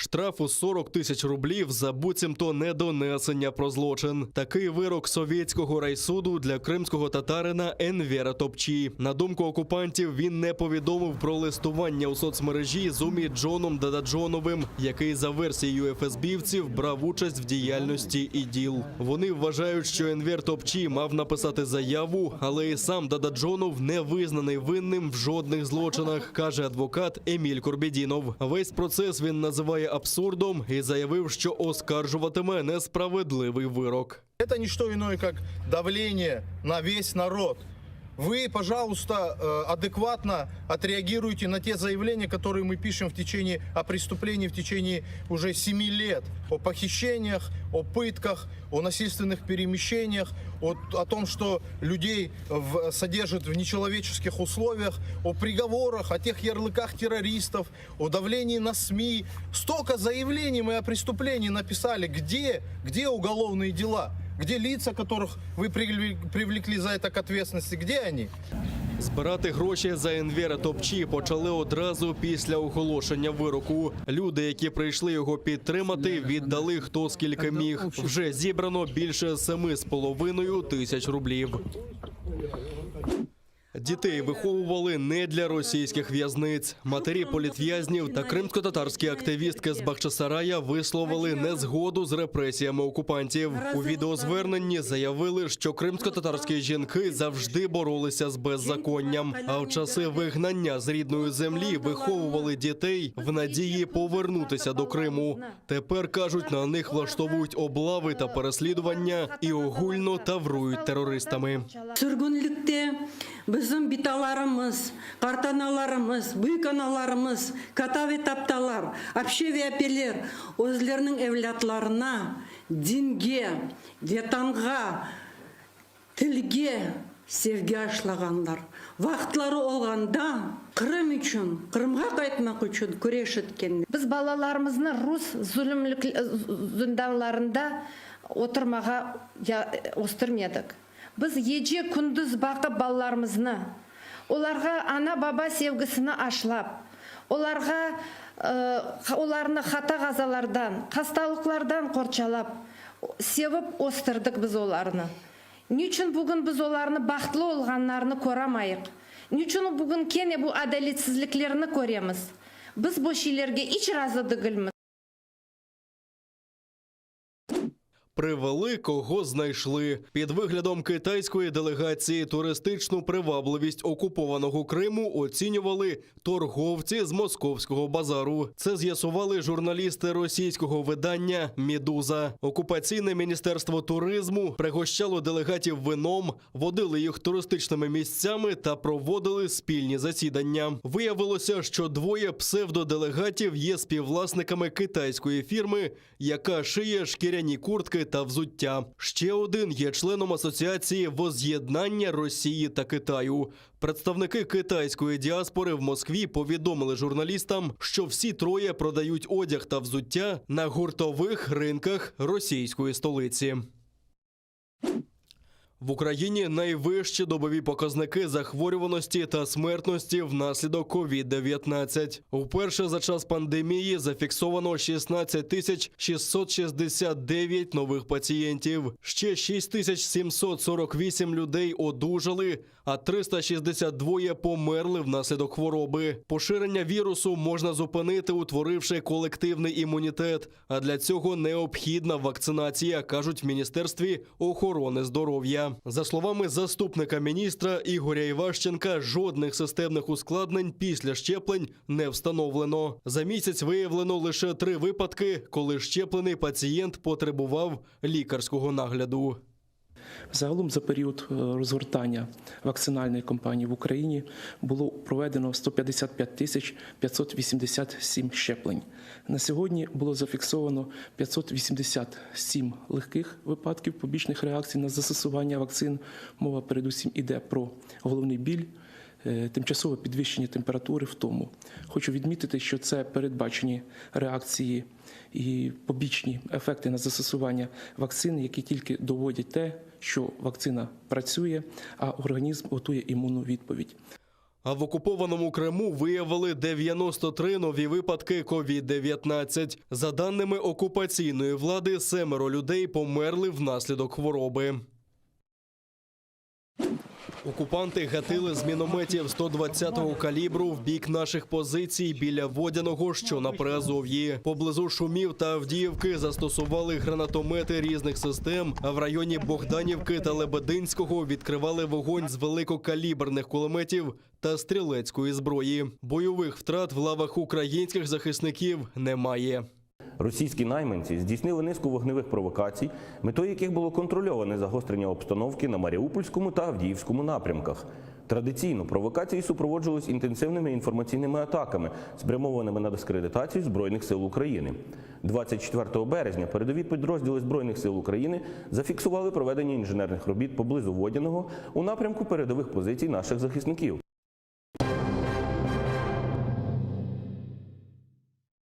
Штраф у 40 тисяч рублів за буцімто недонесення про злочин. Такий вирок совєтського райсуду для кримського татарина Енвера Топчі. На думку окупантів, він не повідомив про листування у соцмережі з Уміджоном Дададжоновим, який за версією ФСБівців брав участь в діяльності ІДІЛ. Вони вважають, що Енвер Топчі мав написати заяву, але і сам Дададжонов не визнаний винним в жодних злочинах, каже адвокат Еміль Курбєдінов. Весь процес він називає абсурдом і заявив, що оскаржуватиме несправедливий вирок. Это не что иное, как давление на весь народ. Вы, пожалуйста, адекватно отреагируйте на те заявления, которые мы пишем о преступлении в течение уже 7 лет. О похищениях, о пытках, о насильственных перемещениях, о том, что людей содержат в нечеловеческих условиях, о приговорах, о тех ярлыках террористов, о давлении на СМИ. Столько заявлений мы о преступлении написали. Где уголовные дела? Где лица, которых вы привлекли за это к ответственности? Где они? Збирати гроші за Енвера Топчі почали одразу після оголошення вироку. Люди, які прийшли його підтримати, віддали хто скільки міг. Вже зібрано більше 7,5 тисяч рублів. Дітей виховували не для російських в'язниць. Матері політв'язнів та кримсько-татарські активістки з Бахчисарая висловили незгоду з репресіями окупантів. У відеозверненні заявили, що кримсько-татарські жінки завжди боролися з беззаконням, а в часи вигнання з рідної землі виховували дітей в надії повернутися до Криму. Тепер, кажуть, на них влаштовують облави та переслідування і огульно таврують терористами. Bizim bitalarımız, kartanalarımız, büyük analarımız, katavi taptalar, общеві әпелер өзлерінің evlatlarına, dinге, ветанға, тілге sevgi aşlağanlar. Vaqtlары olғанда Қырым үшін, Қырымға қайтмақ үшін күреш еткен. Біз балаларымызны рус зұнданларында отырмаға остырмедік. Біз ece күндіз бақып балаларымызны, оларға ана-баба sevgisini ашлап, оларны хата қазалардан, қасталықлардан қорчалап, севіп остырдық біз оларны. Не үшін бүгін біз оларны бақытлы олғанларны көрамайық? Не үшін бүгін кене бұл әдәлетсізліклеріні көреміз? Біз бұл шейлерге іч разы дігілміз. Привели, кого знайшли. Під виглядом китайської делегації туристичну привабливість окупованого Криму оцінювали торговці з московського базару. Це з'ясували журналісти російського видання «Медуза». Окупаційне міністерство туризму пригощало делегатів вином, водили їх туристичними місцями та проводили спільні засідання. Виявилося, що двоє псевдоделегатів є співвласниками китайської фірми, яка шиє шкіряні куртки та взуття. Ще один є членом асоціації воз'єднання Росії та Китаю. Представники китайської діаспори в Москві повідомили журналістам, що всі троє продають одяг та взуття на гуртових ринках російської столиці. В Україні найвищі добові показники захворюваності та смертності внаслідок COVID-19. Вперше за час пандемії зафіксовано 16 669 нових пацієнтів. Ще 6748 людей одужали, а 362 померли внаслідок хвороби. Поширення вірусу можна зупинити, утворивши колективний імунітет, а для цього необхідна вакцинація, кажуть в Міністерстві охорони здоров'я. За словами заступника міністра Ігоря Іващенка, жодних системних ускладнень після щеплень не встановлено. За місяць виявлено лише 3 випадки, коли щеплений пацієнт потребував лікарського нагляду. Загалом за період розгортання вакцинальної кампанії в Україні було проведено 155 587 щеплень. На сьогодні було зафіксовано 587 легких випадків побічних реакцій на застосування вакцин. Мова передусім іде про головний біль, тимчасове підвищення температури, втому. Хочу відмітити, що це передбачені реакції і побічні ефекти на застосування вакцин, які тільки доводять те, що вакцина працює, а організм готує імунну відповідь. А в окупованому Криму виявили 93 нові випадки COVID-19. За даними окупаційної влади, 7 людей померли внаслідок хвороби. Окупанти гатили з мінометів 120-го калібру в бік наших позицій біля Водяного, що на Приазов'ї. Поблизу Шумів та Авдіївки застосували гранатомети різних систем, а в районі Богданівки та Лебединського відкривали вогонь з великокаліберних кулеметів та стрілецької зброї. Бойових втрат в лавах українських захисників немає. Російські найманці здійснили низку вогневих провокацій, метою яких було контрольоване загострення обстановки на Маріупольському та Авдіївському напрямках. Традиційно провокації супроводжувались інтенсивними інформаційними атаками, спрямованими на дискредитацію Збройних сил України. 24 березня передові підрозділи Збройних сил України зафіксували проведення інженерних робіт поблизу Водяного у напрямку передових позицій наших захисників.